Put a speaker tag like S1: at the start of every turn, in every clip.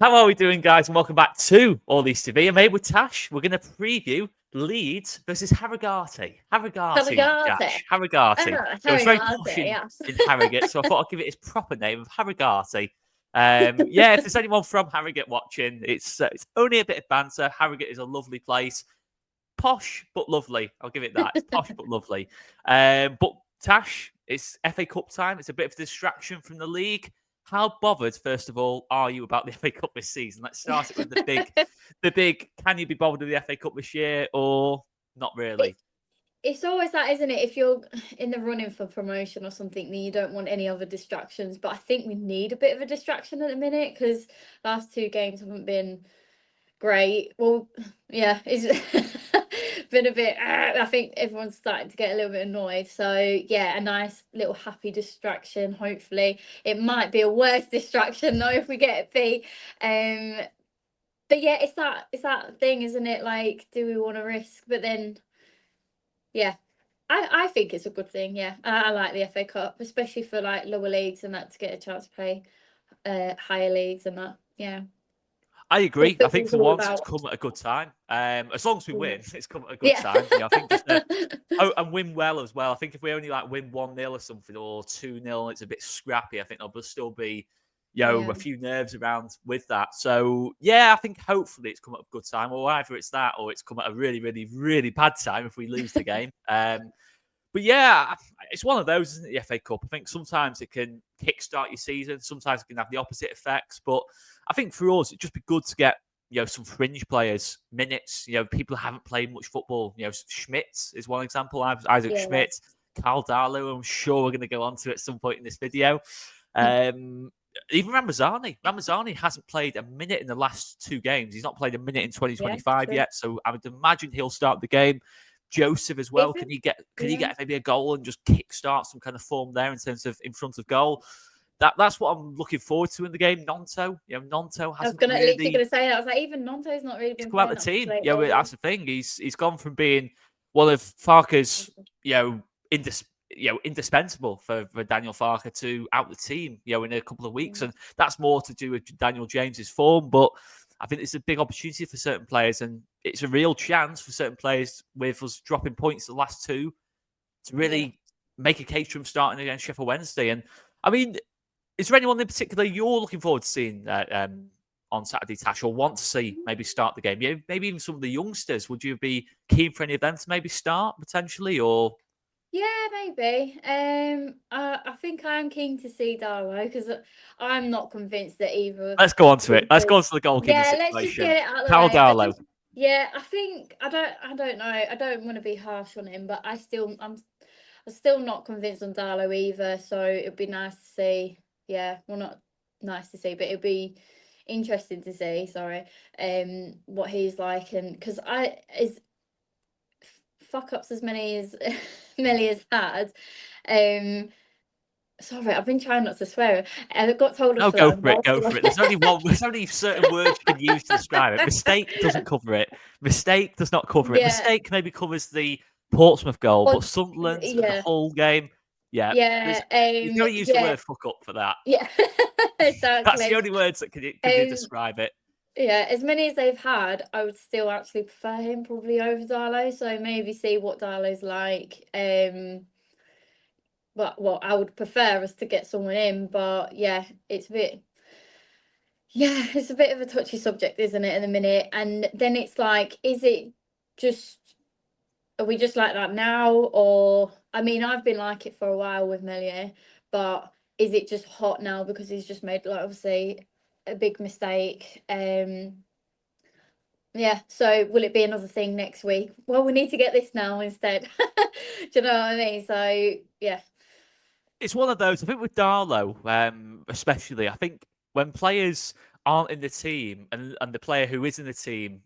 S1: How are we doing, guys? And welcome back to All East TV. I'm here with Tash. We're going to preview Leeds versus Harrogate.
S2: Harrogate.
S1: Tash. Harrogate. It was very posh
S2: Harrogate, yeah.
S1: in Harrogate, so I thought I'd give it its proper name of Harrogate. If there's anyone from Harrogate watching, it's only a bit of banter. Harrogate is a lovely place. Posh, but lovely. I'll give it that. It's posh, but lovely. But Tash, it's FA Cup time. It's a bit of a distraction from the league. How bothered, first of all, are you about the FA Cup this season? Let's start it with the big. Can you be bothered with the FA Cup this year, or not really?
S2: It's always that, isn't it? If you're in the running for promotion or something, then you don't want any other distractions. But I think we need a bit of a distraction at the minute because last two games haven't been great. Well, yeah, it's been a bit. I think everyone's starting to get a little bit annoyed. So yeah, a nice little happy distraction. Hopefully, it might be a worse distraction though if we get a P. But yeah, it's that thing, isn't it? Like, do we want to risk? But then, yeah, I think it's a good thing. Yeah, I like the FA Cup, especially for like lower leagues and that, to get a chance to play higher leagues and that. Yeah.
S1: I agree. I think for once it's come at a good time. As long as we win, it's come at a good time. I think just and win well as well. I think if we only win 1-0 or something or 2-0, it's a bit scrappy. I think there'll still be a few nerves around with that. So yeah, I think hopefully it's come at a good time, or either it's that or it's come at a really, really, really bad time if we lose the game. But yeah, it's one of those, isn't it, the FA Cup? I think sometimes it can kickstart your season. Sometimes it can have the opposite effects. But I think for us, it'd just be good to get, some fringe players, minutes, people who haven't played much football. Schmidt is one example. Isaac Schmidt, Carl Darlow, I'm sure we're going to go on to at some point in this video. Even Ramazani. Ramazani hasn't played a minute in the last two games. He's not played a minute in 2025 yet. So I would imagine he'll start the game. Joseph as well. Can he get maybe a goal and just kickstart some kind of form there in terms of in front of goal? That's what I'm looking forward to in the game. Nonto, Nonto hasn't.
S2: Literally going to say that. I was like, even Nonto's not really been
S1: come out the team. That's the thing. He's gone from being one of Farke's, indispensable for Daniel Farke to out the team, in a couple of weeks, and that's more to do with Daniel James's form, but. I think it's a big opportunity for certain players, and it's a real chance for certain players with us dropping points the last two to really make a case for them starting against Sheffield Wednesday. And I mean, is there anyone in particular you're looking forward to seeing on Saturday, Tash, or want to see maybe start the game? Yeah, maybe even some of the youngsters. Would you be keen for any of them to maybe start potentially, or?
S2: Yeah, maybe. I think I'm keen to see Darlow because I'm not convinced that either.
S1: Let's go on to it. Let's go on to the goalkeeper situation.
S2: Let's just get it out of the
S1: Carl
S2: way.
S1: Darlow.
S2: I think I don't know. I don't want to be harsh on him, but I'm still not convinced on Darlow either. So it'd be nice to see. Yeah, well, not nice to see, but it'd be interesting to see. Sorry, what he's like, and because fuck ups as many as Melly has had. Sorry, I've been trying not to swear. I got told off.
S1: Go for it. There's only certain words you can use to describe it. Mistake doesn't cover it. Mistake does not cover it. Mistake maybe covers the Portsmouth goal, but Sunderland, the whole game. Yeah. You've got to use the word fuck up for that.
S2: Yeah, exactly.
S1: That's the only words that can describe it.
S2: Yeah, as many as they've had, I would still actually prefer him probably over Darlow. So maybe see what Darlow's like. But what I would prefer is to get someone in. But yeah, it's a bit of a touchy subject, isn't it, in a minute? And then it's like, are we just like that now? Or, I mean, I've been like it for a while with Melier, but is it just hot now because he's just made, obviously, a big mistake? So will it be another thing next week? Well, we need to get this now instead. Do you know what I mean? So, yeah.
S1: It's one of those, I think with Darlow, especially, I think when players aren't in the team and the player who is in the team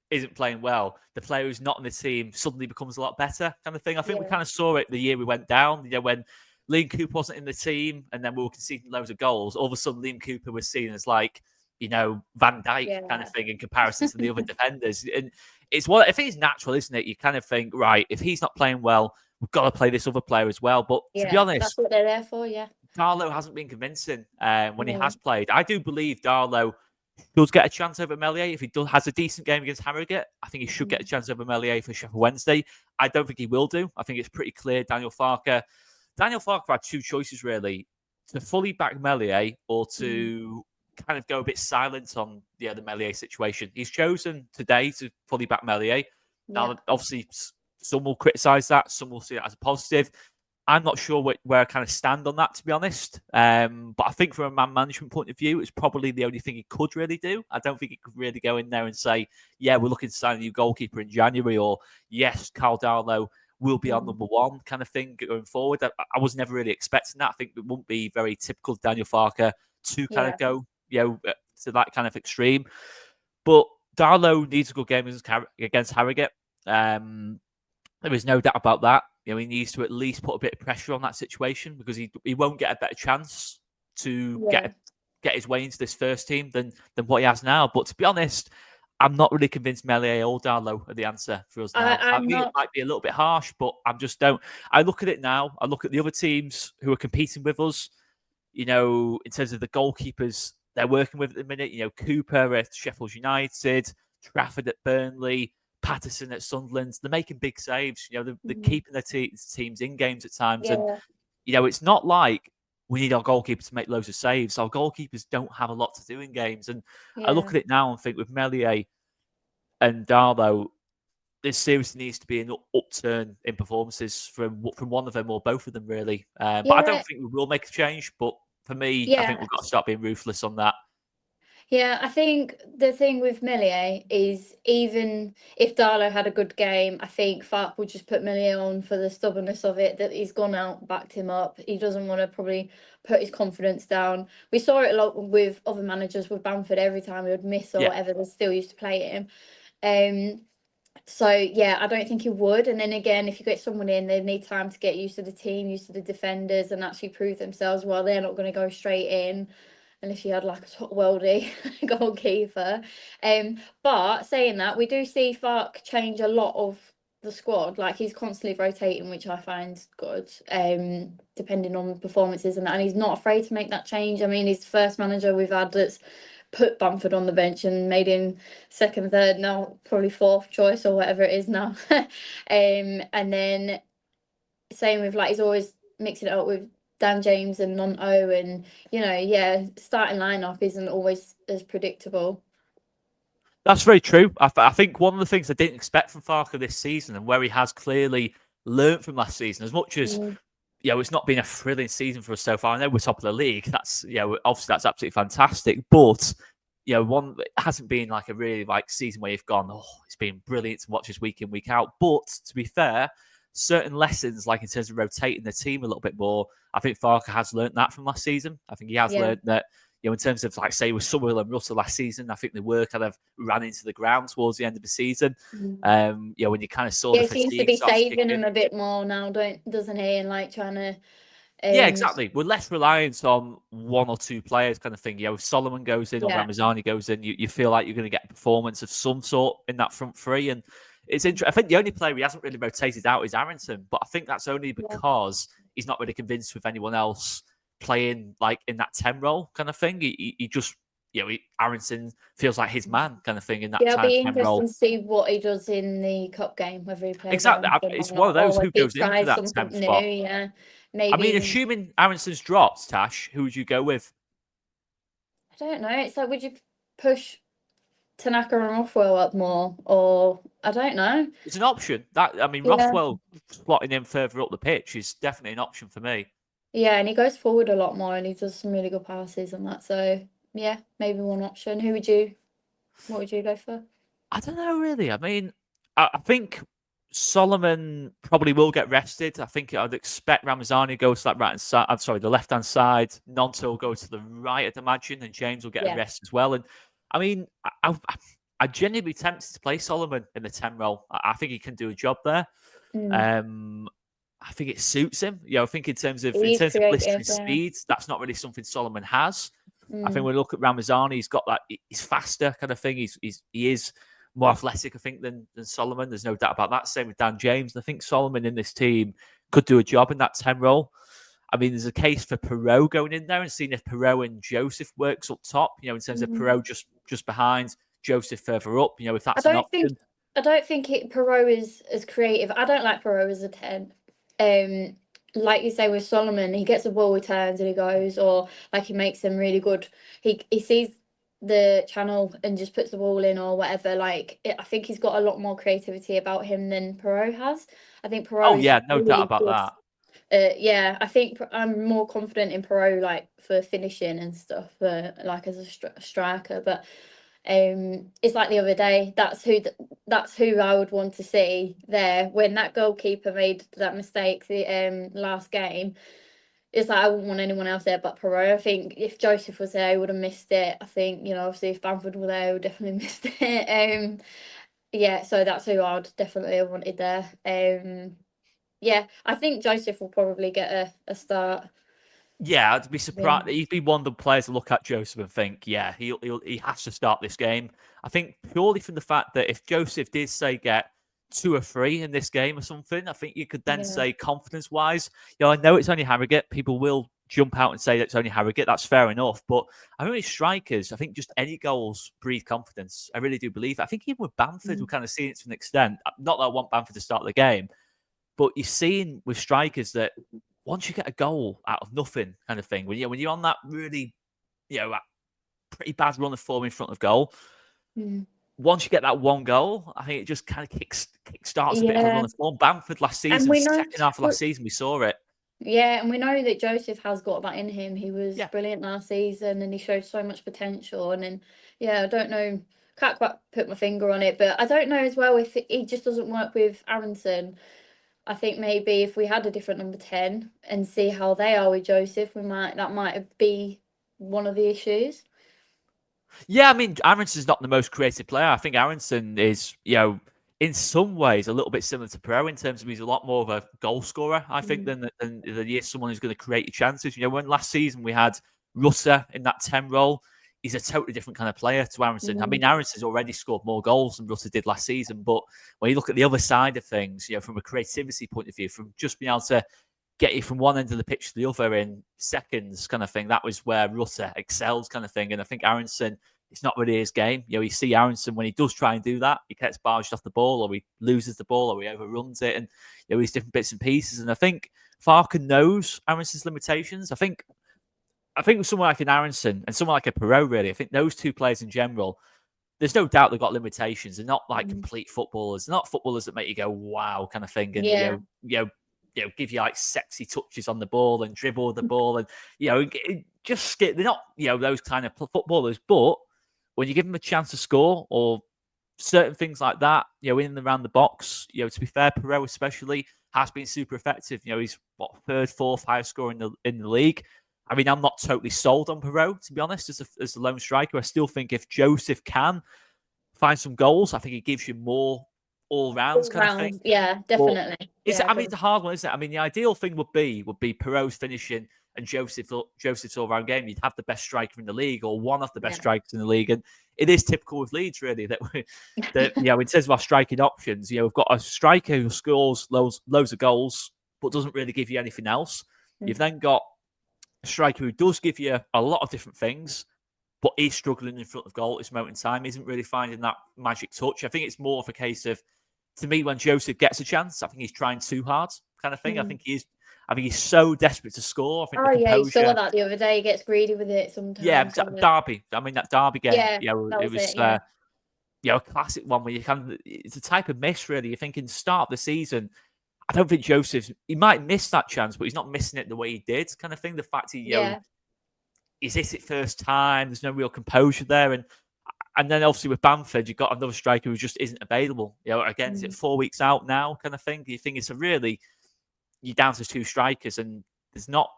S1: isn't playing well, the player who's not in the team suddenly becomes a lot better kind of thing. I think we kind of saw it the year we went down, when Liam Cooper wasn't in the team and then we were conceding loads of goals. All of a sudden, Liam Cooper was seen as like, Van Dijk kind of thing in comparison to the other defenders. And I think it's natural, isn't it? You kind of think, right, if he's not playing well, we've got to play this other player as well. But to be honest,
S2: that's what they're there for, yeah.
S1: Darlow hasn't been convincing when he has played. I do believe Darlow does get a chance over Melier. If he has a decent game against Harrogate, I think he should get a chance over Melier for Sheffield Wednesday. I don't think he will do. I think it's pretty clear Daniel Farke had two choices, really, to fully back Melier or to kind of go a bit silent on the Melier situation. He's chosen today to fully back Melier. Now, obviously, some will criticise that. Some will see it as a positive. I'm not sure where I kind of stand on that, to be honest. But I think from a man management point of view, it's probably the only thing he could really do. I don't think he could really go in there and say, yeah, we're looking to sign a new goalkeeper in January, or yes, Carl Darlow will be on number one kind of thing going forward. I was never really expecting that. I think it wouldn't be very typical of Daniel Farke to kind of go, to that kind of extreme. But Darlow needs a good game against Harrogate. There is no doubt about that. He needs to at least put a bit of pressure on that situation, because he won't get a better chance to get his way into this first team than what he has now. But to be honest, I'm not really convinced Melier or Darlow are the answer for us now. I mean, it might be a little bit harsh, but I just don't. I look at it now. I look at the other teams who are competing with us, in terms of the goalkeepers they're working with at the minute. Cooper at Sheffield United, Trafford at Burnley, Patterson at Sunderland. They're making big saves. They're keeping their teams in games at times. And, it's not like we need our goalkeeper to make loads of saves. Our goalkeepers don't have a lot to do in games. And I look at it now and think with Melier and Darlow, there seriously needs to be an upturn in performances from one of them or both of them, really. But I don't think we will make a change. But for me, I think we've got to start being ruthless on that.
S2: Yeah, I think the thing with Melier is, even if Darlow had a good game, I think Farke would just put Melier on for the stubbornness of it, that he's gone out, backed him up. He doesn't want to probably put his confidence down. We saw it a lot with other managers, with Bamford. Every time he would miss or whatever, they still used to play him. So yeah, I don't think he would. And then again, if you get someone in, they need time to get used to the team, used to the defenders, and actually prove themselves. Well, they're not going to go straight in unless you had like a top worldie goalkeeper. But saying that, we do see Farke change a lot of the squad. Like, he's constantly rotating, which I find good, depending on performances and that. And he's not afraid to make that change. I mean, he's the first manager we've had that's put Bamford on the bench and made him second, third, now probably fourth choice or whatever it is now. And then same with, like, he's always mixing it up with Dan James and Nonto, and starting lineup isn't always as predictable.
S1: That's very true. I think one of the things I didn't expect from Farke this season, and where he has clearly learnt from last season, as much as it's not been a thrilling season for us so far. I know we're top of the league. That's obviously that's absolutely fantastic, but it hasn't been like a really season where you've gone, oh, it's been brilliant to watch this week in, week out. But to be fair, certain lessons, like in terms of rotating the team a little bit more, I think Farke has learnt that from last season. I think he has learnt that, in terms of, like, say, with Summerhill and Russell last season, I think they were kind of ran into the ground towards the end of the season. When you kind of saw the fatigue,
S2: he seems to be saving him a bit more now, doesn't he? And like trying to.
S1: Yeah, exactly. We're less reliant on one or two players, kind of thing. If Solomon goes in or Ramazani goes in, you feel like you're going to get a performance of some sort in that front three. And it's interesting. I think the only player he hasn't really rotated out is Aronson, but I think that's only because he's not really convinced with anyone else playing like in that 10 role kind of thing. He just, Aronson feels like his man kind of thing in that
S2: it'll be
S1: 10 role.
S2: interesting to see what he does in the cup game, whether he plays.
S1: Exactly. It's one of those who goes into that 10 spot.
S2: Yeah, maybe.
S1: I mean, assuming Aronson's dropped, Tash, who would you go with?
S2: I don't know. It's like, would you push Tanaka and Rothwell up more, or I don't know.
S1: It's an option. Rothwell slotting him further up the pitch is definitely an option for me.
S2: Yeah, and he goes forward a lot more, and he does some really good passes and that. So yeah, maybe one option. What would you go for?
S1: I don't know, really. I mean, I think Solomon probably will get rested. I think I'd expect Ramazani go to that right hand side. I'm sorry, the left hand side. Nonto will go to the right, I'd imagine, and James will get a rest as well. And I mean, I'd genuinely be tempted to play Solomon in the 10 role. I think he can do a job there. I think it suits him. I think in terms of blistering speed, that's not really something Solomon has. I think when we look at Ramazani, he's got that. He's faster kind of thing. He is more athletic, I think, than Solomon. There's no doubt about that. Same with Dan James. And I think Solomon in this team could do a job in that 10 role. I mean, there's a case for Perot going in there and seeing if Perot and Joseph works up top, in terms of Perot just just behind, Joseph further up. If that's an option.
S2: I don't think Perot is as creative. I don't like Perot as a 10. Like you say with Solomon, he gets a ball, he turns and he goes, or like he makes them really good. He sees the channel and just puts the ball in or whatever. Like I think he's got a lot more creativity about him than Perot has. I think Perot is
S1: No
S2: really
S1: doubt about
S2: good.
S1: that.
S2: Yeah, I think I'm more confident in Perot like for finishing and stuff, like as a striker. But it's like the other day. That's who I would want to see there when that goalkeeper made that mistake the last game. It's like I wouldn't want anyone else there but Perot. I think if Joseph was there, he would have missed it. I think obviously if Bamford were there, he would definitely missed it. Yeah, so that's who I'd definitely have wanted there. Yeah, I think Joseph will probably get a start.
S1: Yeah, I'd be surprised. He'd be one of the players to look at Joseph and think, yeah, he has to start this game. I think purely from the fact that if Joseph did say get 2 or 3 in this game or something, I think you could then say confidence wise, I know it's only Harrogate. People will jump out and say that it's only Harrogate. That's fair enough. But I think strikers, I think just any goals breathe confidence. I really do believe it. I think even with Bamford, we're kind of seeing it to an extent. Not that I want Bamford to start the game, but you're seeing with strikers that once you get a goal out of nothing, kind of thing, when you're on that really, that pretty bad run of form in front of goal, once you get that one goal, I think it just kind of kickstarts a bit of a run of form. Bamford last season, second half of last season, we saw it.
S2: Yeah, and we know that Joseph has got that in him. He was brilliant last season, and he showed so much potential. And then, I don't know, can't quite put my finger on it, but I don't know as well if he just doesn't work with Aronson. I think maybe if we had a different number 10 and see how they are with Joseph, that might be one of the issues.
S1: Yeah, I mean, Aronson's not the most creative player. I think Aronson is, in some ways a little bit similar to Perot in terms of he's a lot more of a goal scorer, I think, than he is someone who's going to create your chances. When last season we had Rutter in that 10 role, he's a totally different kind of player to Aronson. I mean, Aronson's already scored more goals than Rutter did last season, but when you look at the other side of things, from a creativity point of view, from just being able to get you from one end of the pitch to the other in seconds kind of thing, that was where Rutter excels kind of thing. And I think Aronson, it's not really his game. You see Aronson, when he does try and do that, he gets barged off the ball or he loses the ball or he overruns it, and these different bits and pieces. And I think Farke knows Aronson's limitations. I think with someone like an Aronson and someone like a Perot, really, I think those two players in general, there's no doubt they've got limitations. They're not like complete footballers. They're not footballers that make you go wow kind of thing, and give you like sexy touches on the ball and dribble the ball, and just skip. They're not those kind of footballers. But when you give them a chance to score or certain things like that, in and around the box, to be fair, Perot especially has been super effective. He's third, fourth highest scorer in the league. I mean, I'm not totally sold on Perot, to be honest, as a lone striker. I still think if Joseph can find some goals, I think it gives you more all-rounds kind of thing.
S2: Yeah, definitely.
S1: It's a hard one, isn't it? I mean, the ideal thing would be Perot's finishing and Joseph's all-round game. You'd have the best striker in the league or one of the best strikers in the league. And it is typical with Leeds, really, that in terms of our striking options, we've got a striker who scores loads of goals but doesn't really give you anything else. You've then got a striker who does give you a lot of different things, but is struggling in front of goal at this moment in time, isn't really finding that magic touch. I think it's more of a case of, to me, when Joseph gets a chance, I think he's trying too hard kind of thing. I think he's so desperate to score. I think
S2: you saw that the other day. He gets greedy with it sometimes.
S1: Yeah, Derby. I mean, that Derby game, it was a classic one where it's a type of miss, really. You're thinking start of the season, I don't think he might miss that chance, but he's not missing it the way he did, kind of thing. The fact he's hit it first time, there's no real composure there. And then obviously with Bamford, you've got another striker who just isn't available. Again, is it 4 weeks out now, kind of thing? You think you're down to 2 strikers, and there's not.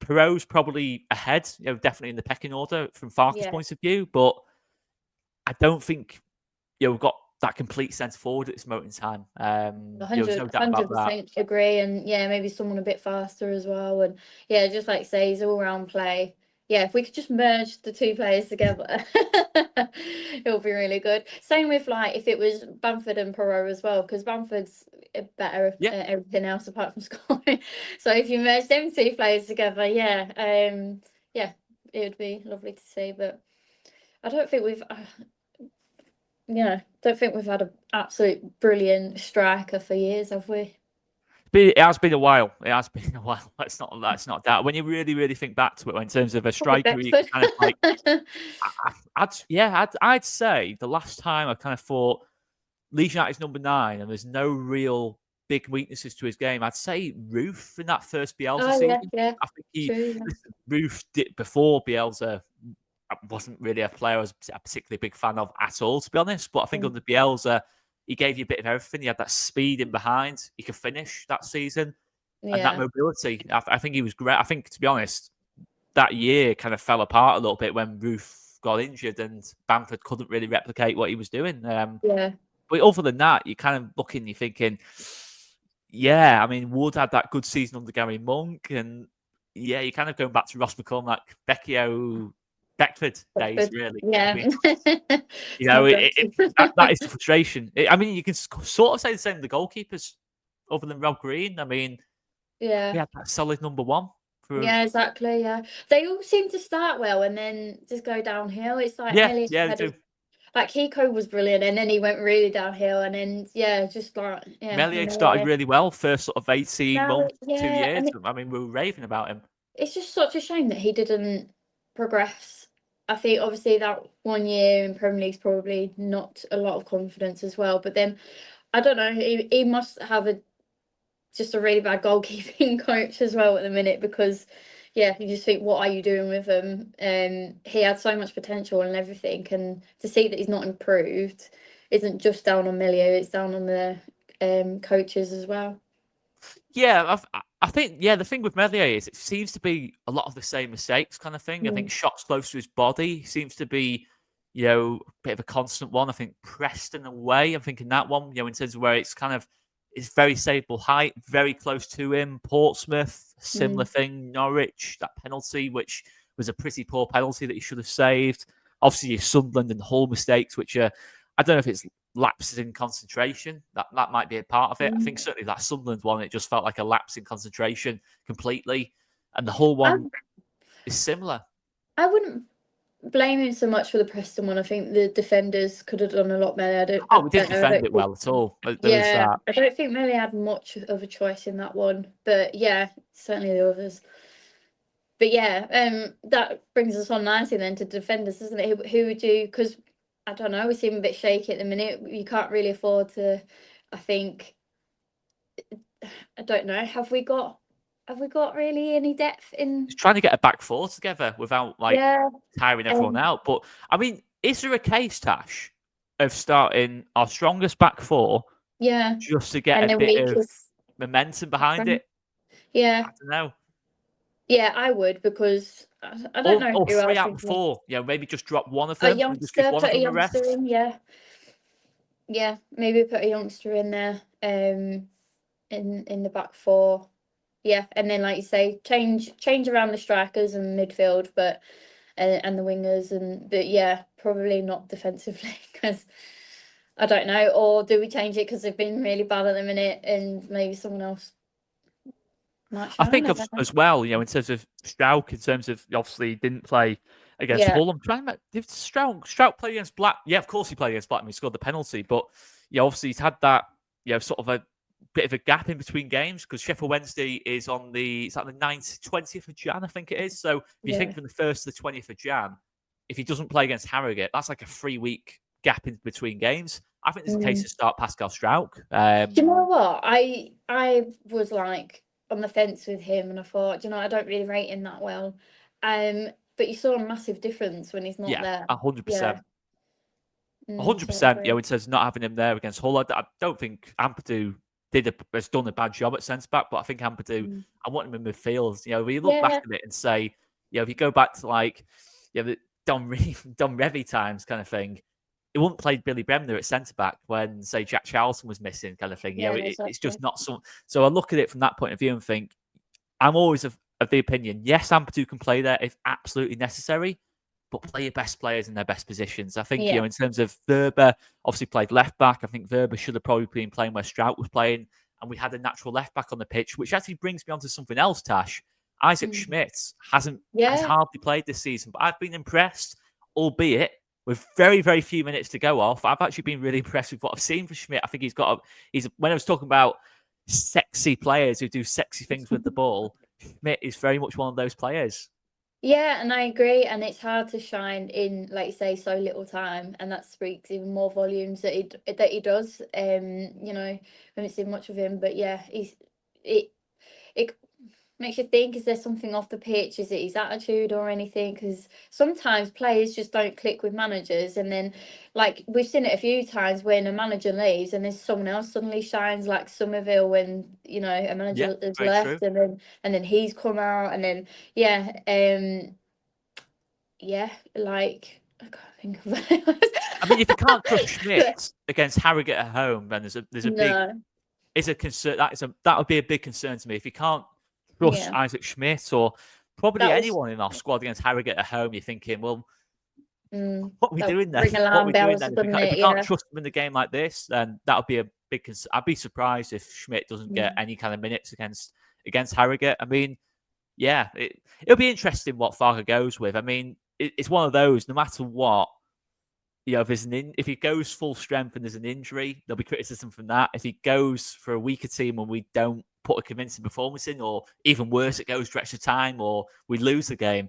S1: Perot's probably ahead, definitely in the pecking order from Farke's point of view, but I don't think we've got that complete centre forward at this moment in time.
S2: 100% agree, and maybe someone a bit faster as well, and just like say, he's all-round play. If we could just merge the 2 players together, it'll be really good. Same with if it was Bamford and Perot as well, because Bamford's better at everything else apart from scoring. So if you merge them 2 players together, it would be lovely to see. But I don't think we've, don't think we've had an absolute brilliant striker for years, have we?
S1: It has been a while. It has been a while. That's not that. When you really, really think back to it, in terms of a
S2: Probably
S1: striker, you
S2: Beckford.
S1: kind of like, I'd say the last time I kind of thought Leeds United's number 9, and there's no real big weaknesses to his game. I'd say Roof in that first Bielsa
S2: Oh yeah,
S1: season.
S2: yeah,
S1: I think
S2: true. Yeah.
S1: Roof did before Bielsa. I wasn't really a player I was a particularly big fan of at all, to be honest. But I think under Bielsa, he gave you a bit of everything. He had that speed in behind. He could finish that season. And that
S2: Yeah.
S1: mobility. I think he was great. I think, to be honest, that year kind of fell apart a little bit when Roof got injured and Bamford couldn't really replicate what he was doing.
S2: Yeah.
S1: But other than that, you're kind of looking, you're thinking, yeah, I mean, Wood had that good season under Gary Monk. And yeah, you're kind of going back to Ross McCormack, Beckford days,
S2: Beckford.
S1: really. I
S2: Yeah.
S1: mean,
S2: It's not good.
S1: that is the frustration. I mean, you can sort of say the same of the goalkeepers, other than Rob Green. I mean, we
S2: Yeah.
S1: had that solid number 1 for.
S2: Yeah, exactly. Yeah. They all seem to start well and then just go downhill. It's like
S1: Yeah,
S2: Melly
S1: yeah, they
S2: had
S1: do.
S2: like Kiko was brilliant and then he went really downhill and then just like
S1: Melier started
S2: Melia.
S1: really well, first sort of 18
S2: Now
S1: months, 2 years.
S2: and
S1: I mean, we were raving about him.
S2: it's just such a shame that he didn't progress. I think obviously that 1 year in Premier League's probably not a lot of confidence as well. But then I don't know, he must have just a really bad goalkeeping coach as well at the minute because you just think, what are you doing with him? He had so much potential and everything, and to see that he's not improved isn't just down on Milio, it's down on the coaches as well.
S1: Yeah, I think, the thing with Melier is it seems to be a lot of the same mistakes kind of thing. I think
S2: Mm.
S1: shots close to his body seems to be, a bit of a constant one. I think Preston away, I'm thinking that one, in terms of where it's kind of, it's very saveable height, very close to him. Portsmouth, similar
S2: Mm.
S1: thing. Norwich, that penalty, which was a pretty poor penalty that he should have saved. Obviously, your Sunderland and Hull mistakes, which are, I don't know if it's lapses in concentration. That might be a part of it. I think
S2: Mm.
S1: certainly that Sunderland one, it just felt like a lapse in concentration completely. And the whole
S2: I,
S1: one is similar.
S2: I wouldn't blame him so much for the Preston one. I think the defenders could have done a lot better.
S1: Oh, we didn't
S2: Better. I
S1: defend
S2: don't
S1: it
S2: think,
S1: well at all. There was that.
S2: I don't think Melly had much of a choice in that one, but certainly the others. But that brings us on nicely then to defenders, doesn't it? Who would you? Because I don't know, we seem a bit shaky at the minute. You can't really afford to. I think I don't know. Have we got really any depth in?
S1: Just trying to get a back four together without like
S2: Yeah,
S1: tiring everyone
S2: um,
S1: out. But I mean, is there a case, Tash, of starting our strongest back four
S2: yeah,
S1: just to get
S2: and
S1: a
S2: the
S1: bit of
S2: weakest
S1: momentum behind
S2: front.
S1: it?
S2: Yeah,
S1: I don't know.
S2: yeah, I would because I don't know
S1: Or
S2: who
S1: 3
S2: else
S1: out
S2: we
S1: of
S2: can.
S1: 4. Maybe just drop one of
S2: A
S1: them and just give
S2: youngster,
S1: one of
S2: put a
S1: them a
S2: youngster
S1: rest.
S2: in. Yeah, yeah, maybe put a youngster in there. In the back four. Yeah, and then like you say, change around the strikers and midfield, but and the wingers, but probably not defensively because I don't know. Or do we change it because they've been really bad at the minute, and maybe someone else might
S1: I
S2: shine?
S1: think
S2: I don't know.
S1: as well, in terms of Strauch, in terms of obviously he didn't play against
S2: Yeah,
S1: Hull. I'm trying to did Strauch play against Black? Yeah, of course he played against Blackburn. He scored the penalty, but obviously he's had that sort of a bit of a gap in between games because Sheffield Wednesday is on the 20th of Jan, I think it is. So if you think
S2: yeah.
S1: from the 1st to the 20th of Jan, if he doesn't play against Harrogate, that's like a 3-week gap in between games. I think there's a case
S2: Mm.
S1: to start Pascal Strauch.
S2: Do you know what? I was like on the fence with him, and I thought, I don't really rate him that well. But you saw a massive difference when he's not
S1: Yeah,
S2: there.
S1: 100%.
S2: Yeah. So I
S1: 100%.
S2: agree.
S1: In terms of not having him there against Hull, I don't think Ampadu has done a bad job at centre back, but I think Ampadu,
S2: Mm.
S1: I want him in midfield. When you look back
S2: Yeah.
S1: at it and say, if you go back to like, the Don Revy times kind of thing, he wouldn't play Billy Bremner at centre back when, say, Jack Charlton was missing, kind of thing.
S2: Yeah,
S1: It's
S2: exactly.
S1: just not some. So I look at it from that point of view and think, I'm always of the opinion, yes, Ampadu can play there if absolutely necessary, but play your best players in their best positions. I think,
S2: Yeah.
S1: in terms of Verber, obviously played left back. I think Verber should have probably been playing where Strout was playing, and we had a natural left back on the pitch, which actually brings me on to something else, Tash. Isaac
S2: Mm.
S1: Schmidt has
S2: Yeah.
S1: hardly played this season, but I've been impressed, albeit with very, very few minutes to go off. I've actually been really impressed with what I've seen for Schmidt. I think when I was talking about sexy players who do sexy things with the ball, Schmidt is very much one of those players.
S2: Yeah, and I agree. And it's hard to shine in, like you say, so little time, and that speaks even more volumes that he does. You know, we haven't seen much of him, but yeah, it makes you think: is there something off the pitch? Is it his attitude or anything? Because sometimes players just don't click with managers, and then, like we've seen it a few times when a manager leaves and then someone else suddenly shines, like Somerville when a
S1: Yeah,
S2: manager has
S1: very true.
S2: left, and then he's come out, and then yeah, like I can't think of it.
S1: I mean, if you can't trust Schmidt against Harrogate at home, then there's a big
S2: No,
S1: is a concern. That would be a big concern to me. If you can't trust
S2: yeah,
S1: Isaac Schmidt or probably
S2: that was
S1: anyone in our squad against Harrogate at home, you're thinking, well, what are we
S2: that
S1: doing then?
S2: ring
S1: What are
S2: alarm
S1: we doing
S2: bells,
S1: then?
S2: doesn't
S1: If we
S2: it?
S1: can't
S2: Yeah.
S1: trust him in a game like this, then that would be a big concern. I'd be surprised if Schmidt doesn't get
S2: Mm.
S1: any kind of minutes against Harrogate. I mean, yeah, it'll be interesting what Farker goes with. I mean, it's one of those. No matter what, if he goes full strength and there's an injury, there'll be criticism from that. If he goes for a weaker team and we don't put a convincing performance in, or even worse, it goes to extra time or we lose the game,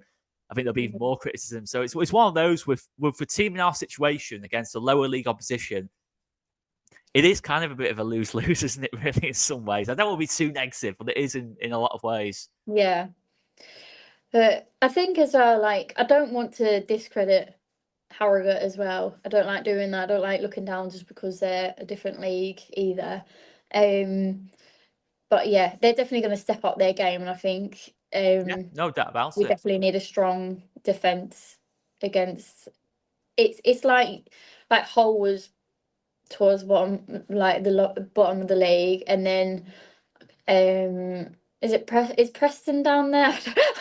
S1: I think there'll be even more criticism. So it's one of those with the team in our situation against a lower league opposition. It is kind of a bit of a lose-lose, isn't it? Really, in some ways. I don't want to be too negative, but it is in a lot of ways.
S2: Yeah, but I think as well, like I don't want to discredit Harrogate as well. I don't like doing that. I don't like looking down just because they're a different league either. But yeah, they're definitely going to step up their game, and I think
S1: Yeah, no doubt about
S2: we
S1: it.
S2: definitely need a strong defense against. It's like Hull was towards bottom, like the bottom of the league, and then is Preston down there?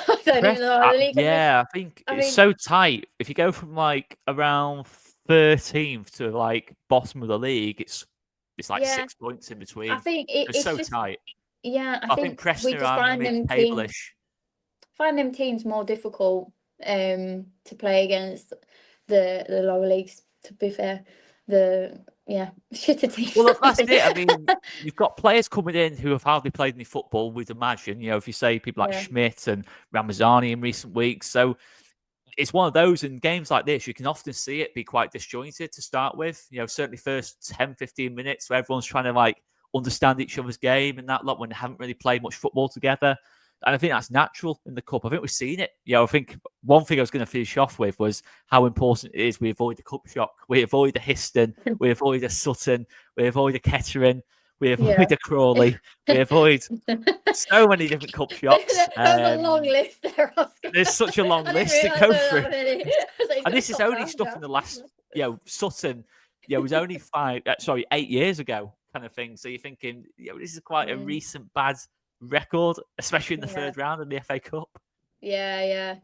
S2: I don't even know how the league.
S1: Yeah, I think
S2: I
S1: it's
S2: mean,
S1: so tight. If you go from like around 13th to like bottom of the league, it's like
S2: yeah,
S1: 6 points in
S2: I
S1: between.
S2: think
S1: It's
S2: it's
S1: so
S2: just
S1: tight.
S2: yeah. I
S1: I think
S2: think we
S1: Preston
S2: just
S1: are
S2: find them teams more difficult to play against the lower leagues. To be fair, the shitter teams.
S1: Well, that's it. I mean, you've got players coming in who have hardly played any football, we'd imagine. If you say people like
S2: Yeah.
S1: Schmidt and Ramazani in recent weeks. So it's one of those in games like this, you can often see it be quite disjointed to start with. Certainly first 10, 15 minutes where everyone's trying to like understand each other's game and that lot when they haven't really played much football together. And I think that's natural in the cup. I think we've seen it. I think one thing I was going to finish off with was how important it is we avoid the cup shock. We avoid the Histon. We avoid the Sutton. We avoid the Kettering. We avoid
S2: Yeah.
S1: the Crawley. We avoid so many different cup shocks.
S2: That was a long list there, Oscar.
S1: There's such a long
S2: I didn't
S1: list to
S2: realise
S1: go
S2: there were
S1: through.
S2: that many. I was like, he's
S1: And
S2: gonna
S1: this is
S2: stop
S1: only
S2: now.
S1: stuff in the last, Sutton, was only 8 years ago kind of thing. So you're thinking, this is quite a recent bad record, especially in the third round of the FA Cup.
S2: Yeah.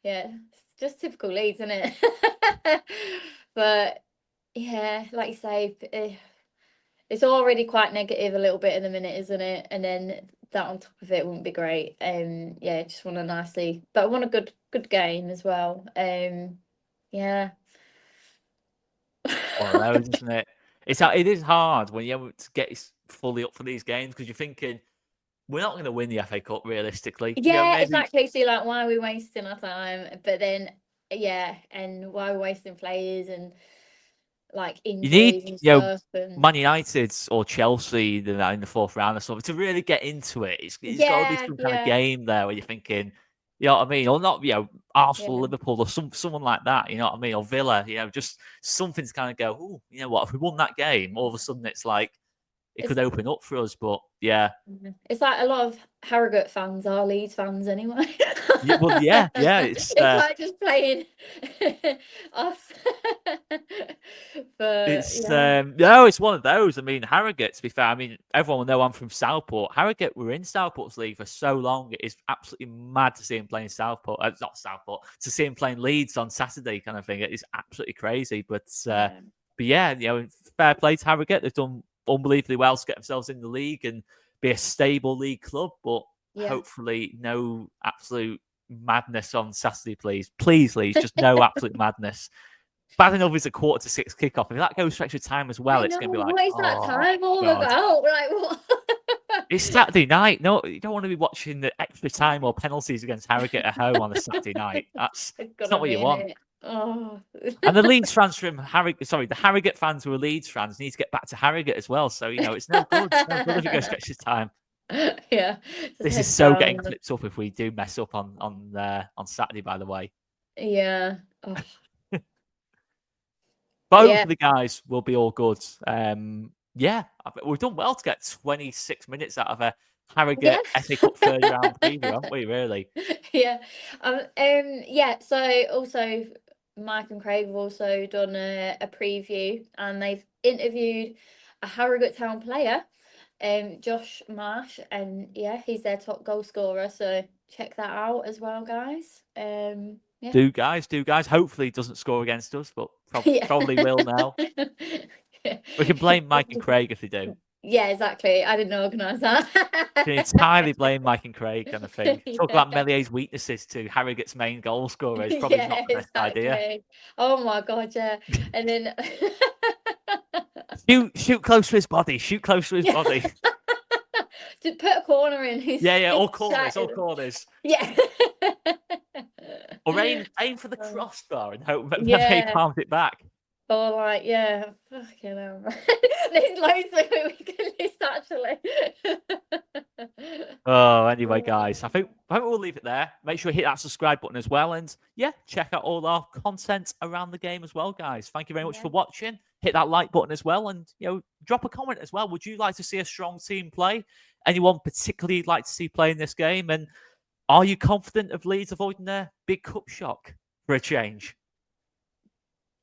S2: Yeah, it's just typical Leeds, isn't it? But yeah, like you say, it's already quite negative a little bit in the minute, isn't it? And then that on top of it wouldn't be great. Yeah, just want but I want a good game as well. Yeah.
S1: One of those, isn't it? It is hard when you have to get fully up for these games because you're thinking we're not going to win the FA Cup realistically.
S2: Yeah,
S1: Maybe
S2: exactly. So like, why are we wasting our time? But then, yeah, and why are we wasting players and like
S1: you need,
S2: injuries and stuff? And
S1: Man United or Chelsea in the fourth round or something to really get into it. It's got to be some kind of
S2: yeah,
S1: game there where you're thinking, you know what I mean, or not, Arsenal,
S2: yeah.
S1: Liverpool, or someone like that. You know what I mean, or Villa. Just something to kind of go. Oh, you know what? If we won that game, all of a sudden it's like it
S2: It's
S1: could open up for us. But yeah,
S2: it's like a lot of Harrogate fans are Leeds fans anyway.
S1: yeah. It's
S2: It's like just playing off. But
S1: It's
S2: yeah,
S1: no, it's one of those. I mean, Harrogate. To be fair, I mean everyone will know I'm from Southport. Harrogate were in Southport's league for so long. It is absolutely mad to see him playing Southport. Not Southport. To see him playing Leeds on Saturday, kind of thing. It is absolutely crazy. But
S2: yeah.
S1: yeah, fair play to Harrogate. They've done unbelievably well to get themselves in the league and be a stable league club. But
S2: Yeah.
S1: hopefully, no absolute madness on Saturday, please. Please, Leeds, just no absolute madness. Bad enough is a 5:45 kickoff. If that goes for extra time as well, it's going to be like,
S2: what is that time all
S1: God.
S2: about? Like, what?
S1: It's Saturday night. No, you don't want to be watching the extra time or penalties against Harrogate at home on a Saturday night. It's not what you want.
S2: Oh.
S1: And the Leeds fans from Harrogate, sorry, the Harrogate fans who are Leeds fans need to get back to Harrogate as well. So, it's no good. It's no good if it goes for extra time.
S2: Yeah.
S1: This is so getting clipped up if we do mess up on Saturday, by the way.
S2: Yeah. Oh.
S1: But hopefully, guys, will be all good. Yeah, we've done well to get 26 minutes out of a Harrogate FA Cup third round preview, haven't we? Really?
S2: Yeah. Yeah. So also, Mike and Craig have also done a preview, and they've interviewed a Harrogate Town player, Josh Marsh, and yeah, he's their top goal scorer. So check that out as well, guys. Yeah.
S1: Do guys. Hopefully, he doesn't score against us, but probably will now. We can blame Mike and Craig if they do.
S2: Yeah, exactly. I didn't organise that.
S1: You can entirely blame Mike and Craig kind of thing. Talk about Mellier's weaknesses to Harrogate's main goal scorer. It's probably not the best idea.
S2: Oh my God, yeah. And then
S1: shoot close to his body. Shoot close to his body.
S2: Just put a corner in.
S1: Yeah, all corners.
S2: Yeah.
S1: Or aim for the crossbar and hope that he palms it back.
S2: Oh, like, yeah, fucking hell. There's loads of it we can list, actually.
S1: Oh, anyway, guys, I think we'll leave it there. Make sure you hit that subscribe button as well. And yeah, check out all our content around the game as well, guys. Thank you very much for watching. Hit that like button as well. And, drop a comment as well. Would you like to see a strong team play? Anyone particularly you'd like to see play in this game? And are you confident of Leeds avoiding their big cup shock for a change?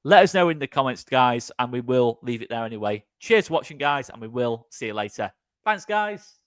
S1: Let us know in the comments, guys, and we will leave it there anyway. Cheers for watching, guys, and we will see you later. Thanks, guys.